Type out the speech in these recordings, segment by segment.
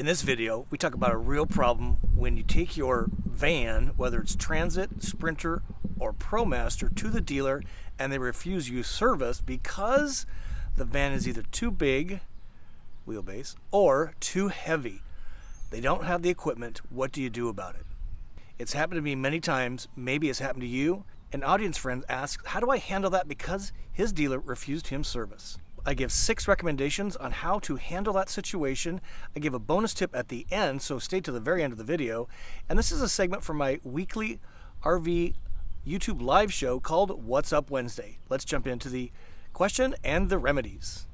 In this video, we talk about a real problem when you take your van, whether it's Transit, Sprinter, or Promaster, to the dealer and they refuse you service because the van is either too big, wheelbase, or too heavy. They don't have the equipment. What do you do about it? It's happened to me many times. Maybe it's happened to you. An audience friend asks, how do I handle that because his dealer refused him service? I give 6 recommendations on how to handle that situation. I give a bonus tip at the end, so stay to the very end of the video. And this is a segment from my weekly RV YouTube live show called What's Up Wednesday. Let's jump into the question and the remedies.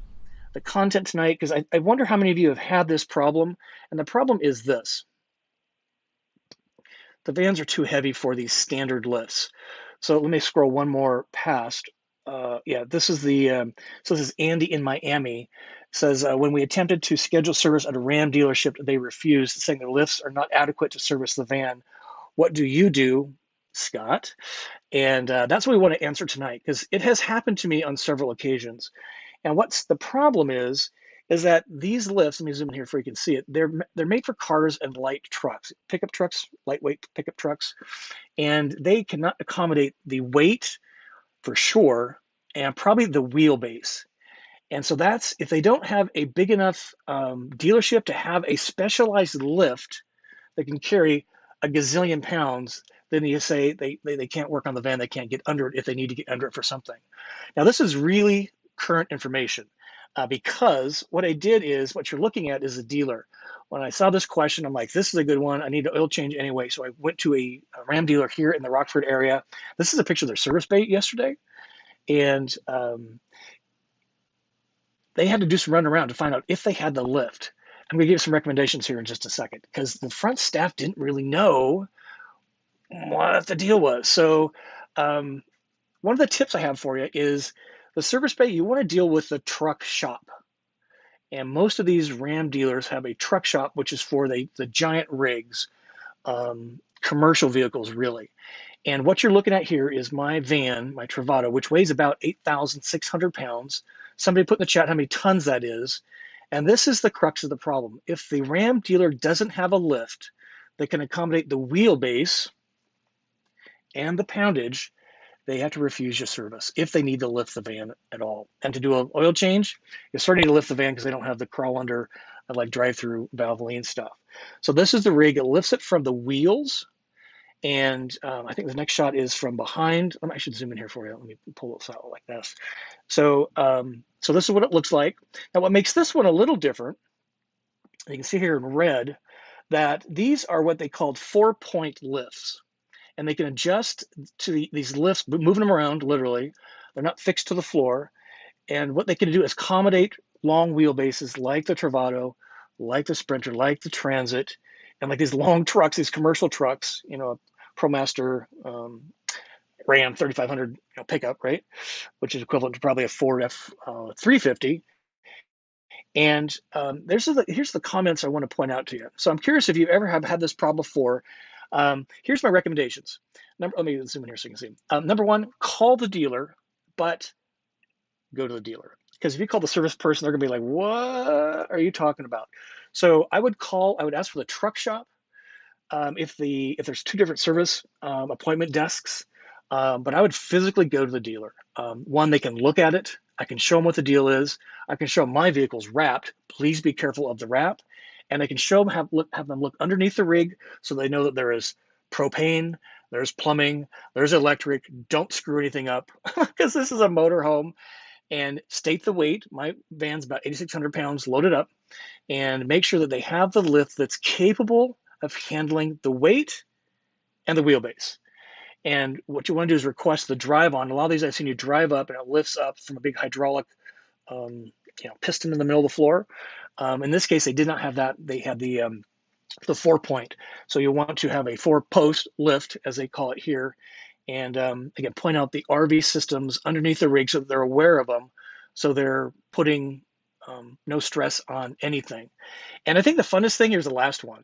The content tonight, because I wonder how many of you have had this problem. And the problem is this. The vans are too heavy for these standard lifts. So let me scroll one more past. This is so this is Andy in Miami. It says, when we attempted to schedule service at a Ram dealership, they refused, saying their lifts are not adequate to service the van. What do you do, Scott? And that's what we want to answer tonight, because it has happened to me on several occasions. And what's the problem is that these lifts, let me zoom in here so you can see it, they're made for cars and light trucks, pickup trucks, lightweight pickup trucks, and they cannot accommodate the weight for sure, and probably the wheelbase. And so that's, if they don't have a big enough dealership to have a specialized lift that can carry a gazillion pounds, then you say they can't work on the van, they can't get under it if they need to get under it for something. Now this is really current information because what I did is, what you're looking at is a dealer. When I saw this question, I'm like, this is a good one. I need an oil change anyway. So I went to a Ram dealer here in the Rockford area. This is a picture of their service bay yesterday. And they had to do some running around to find out if they had the lift. I'm going to give some recommendations here in just a second, because the front staff didn't really know what the deal was. So one of the tips I have for you is the service bay, you want to deal with the truck shop. And most of these Ram dealers have a truck shop, which is for the giant rigs, commercial vehicles, really. And what you're looking at here is my van, my Travato, which weighs about 8,600 pounds. Somebody put in the chat how many tons that is. And this is the crux of the problem. If the Ram dealer doesn't have a lift that can accommodate the wheelbase and the poundage, they have to refuse your service if they need to lift the van at all. And to do an oil change, you sort of need to lift the van because they don't have the crawl under, like drive-through Valvoline stuff. So this is the rig. It lifts it from the wheels. And I think the next shot is from behind. I should zoom in here for you. Let me pull this out like this. So, so this is what it looks like. Now, what makes this one a little different, you can see here in red, that these are what they called 4-point lifts. And they can adjust to these lifts, moving them around, literally. They're not fixed to the floor. And what they can do is accommodate long wheelbases like the Travato, like the Sprinter, like the Transit, and like these long trucks, these commercial trucks, you know, Promaster, Ram 3500 pickup, right? Which is equivalent to probably a Ford F350. And here's the comments I want to point out to you. So I'm curious if you ever have had this problem before. Here's my recommendations. Let me zoom in here so you can see. Number 1, call the dealer, but go to the dealer. Because if you call the service person, they're gonna be like, what are you talking about? So I would ask for the truck shop if there's 2 different service appointment desks, but I would physically go to the dealer. One, they can look at it. I can show them what the deal is. I can show them my vehicle's wrapped. Please be careful of the wrap. And I can show them, have them look underneath the rig so they know that there is propane, there's plumbing, there's electric. Don't screw anything up because this is a motorhome. And state the weight. My van's about 8,600 pounds loaded up. And make sure that they have the lift that's capable of handling the weight and the wheelbase. And what you want to do is request the drive on. A lot of these I've seen you drive up and it lifts up from a big hydraulic piston in the middle of the floor. In this case, they did not have that. They had the 4-point. So you want to have a 4-post lift, as they call it here. And again, point out the RV systems underneath the rig so that they're aware of them. So they're putting no stress on anything. And I think the funnest thing here is the last one.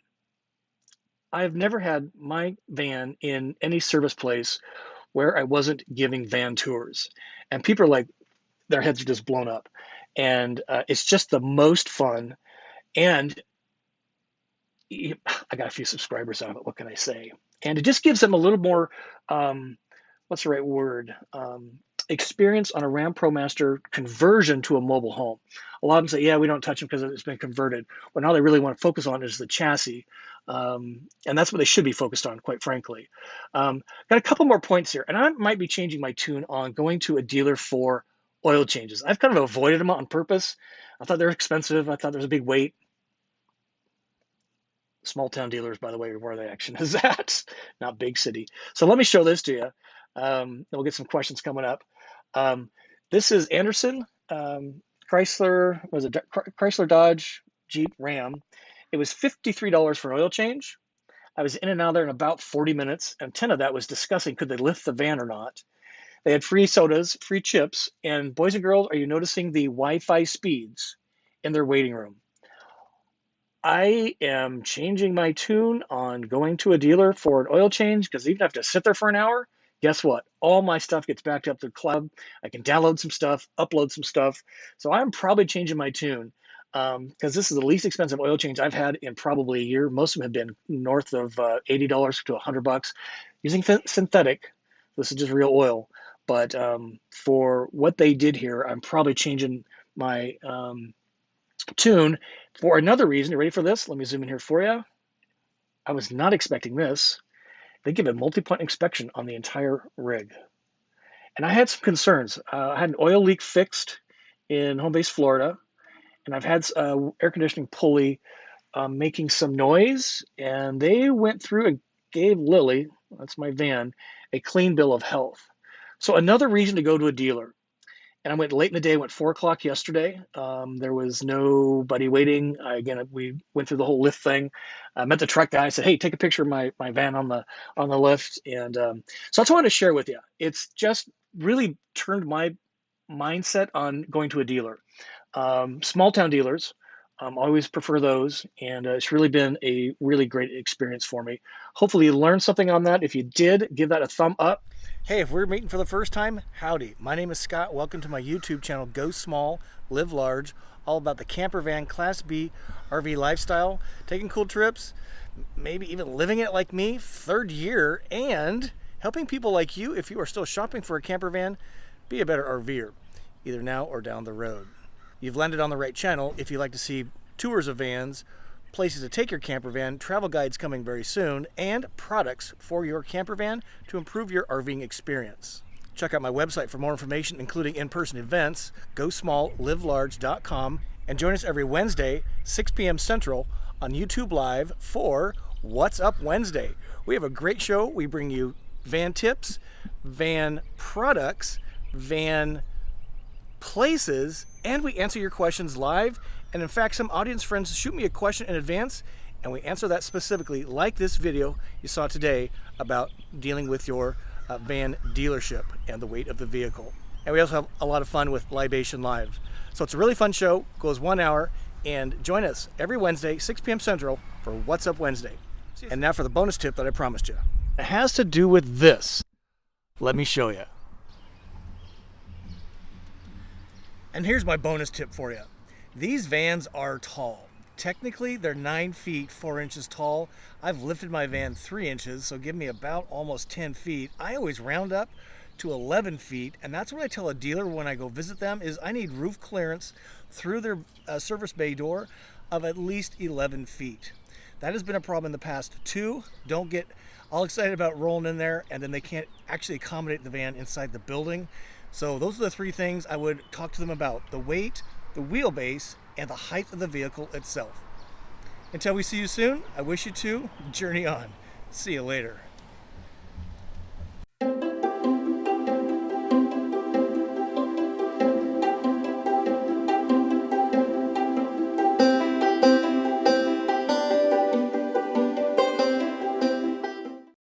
I've never had my van in any service place where I wasn't giving van tours. And people are like, their heads are just blown up. And it's just the most fun. And I got a few subscribers out of it. What can I say? And it just gives them a little more, what's the right word? Experience on a RAM Promaster conversion to a mobile home. A lot of them say, yeah, we don't touch them because it's been converted. Well, now they really want to focus on is the chassis. And that's what they should be focused on, quite frankly. Got a couple more points here, and I might be changing my tune on going to a dealer for oil changes. I've kind of avoided them on purpose. I thought they were expensive. I thought there was a big wait. Small town dealers, by the way, where the action is at, not big city. So let me show this to you. Then we'll get some questions coming up. This is Anderson, Chrysler, was it Chrysler Dodge Jeep Ram. It was $53 for an oil change. I was in and out of there in about 40 minutes, and 10 of that was discussing could they lift the van or not. They had free sodas, free chips, and boys and girls, are you noticing the Wi-Fi speeds in their waiting room? I am changing my tune on going to a dealer for an oil change because even if I have to sit there for an hour, guess what? All my stuff gets backed up to the cloud. I can download some stuff, upload some stuff. So I'm probably changing my tune because this is the least expensive oil change I've had in probably a year. Most of them have been north of $80 to $100 using synthetic. This is just real oil. But for what they did here, I'm probably changing my tune for another reason. You ready for this? Let me zoom in here for you. I was not expecting this. They give a multi-point inspection on the entire rig. And I had some concerns. I had an oil leak fixed in home base, Florida, and I've had air conditioning pulley making some noise, and they went through and gave Lily, that's my van, a clean bill of health. So another reason to go to a dealer. And I went late in the day, went 4 o'clock yesterday. There was nobody waiting. Again, we went through the whole lift thing. I met the truck guy. I said, hey, take a picture of my van on the lift. And so that's what I wanted to share with you. It's just really turned my mindset on going to a dealer. Small town dealers, always prefer those. And it's really been a really great experience for me. Hopefully you learned something on that. If you did, give that a thumb up. Hey, if we're meeting for the first time, howdy. My name is Scott. Welcome to my YouTube channel, Go Small, Live Large, all about the camper van Class B RV lifestyle, taking cool trips, maybe even living it like me, 3rd year, and helping people like you, if you are still shopping for a camper van, be a better RVer, either now or down the road. You've landed on the right channel if you like to see tours of vans, places to take your camper van, travel guides coming very soon, and products for your camper van to improve your RVing experience. Check out my website for more information, including in-person events, GoSmallLiveLarge.com, and join us every Wednesday, 6 p.m. Central, on YouTube Live for What's Up Wednesday. We have a great show. We bring you van tips, van products, van places, and we answer your questions live. And in fact, some audience friends shoot me a question in advance, and we answer that specifically, like this video you saw today about dealing with your van dealership and the weight of the vehicle. And we also have a lot of fun with Libation Live. So it's a really fun show, goes 1 hour, and join us every Wednesday, 6 p.m. Central, for What's Up Wednesday. And now for the bonus tip that I promised you. It has to do with this. Let me show you. And here's my bonus tip for you. These vans are tall. Technically, they're 9 feet, 4 inches tall. I've lifted my van 3 inches, so give me about almost 10 feet. I always round up to 11 feet, and that's what I tell a dealer when I go visit them is I need roof clearance through their service bay door of at least 11 feet. That has been a problem in the past too. Don't get all excited about rolling in there, and then they can't actually accommodate the van inside the building. So those are the 3 things I would talk to them about: the weight, the wheelbase, and the height of the vehicle itself. Until we see you soon, I wish you to journey on. See you later.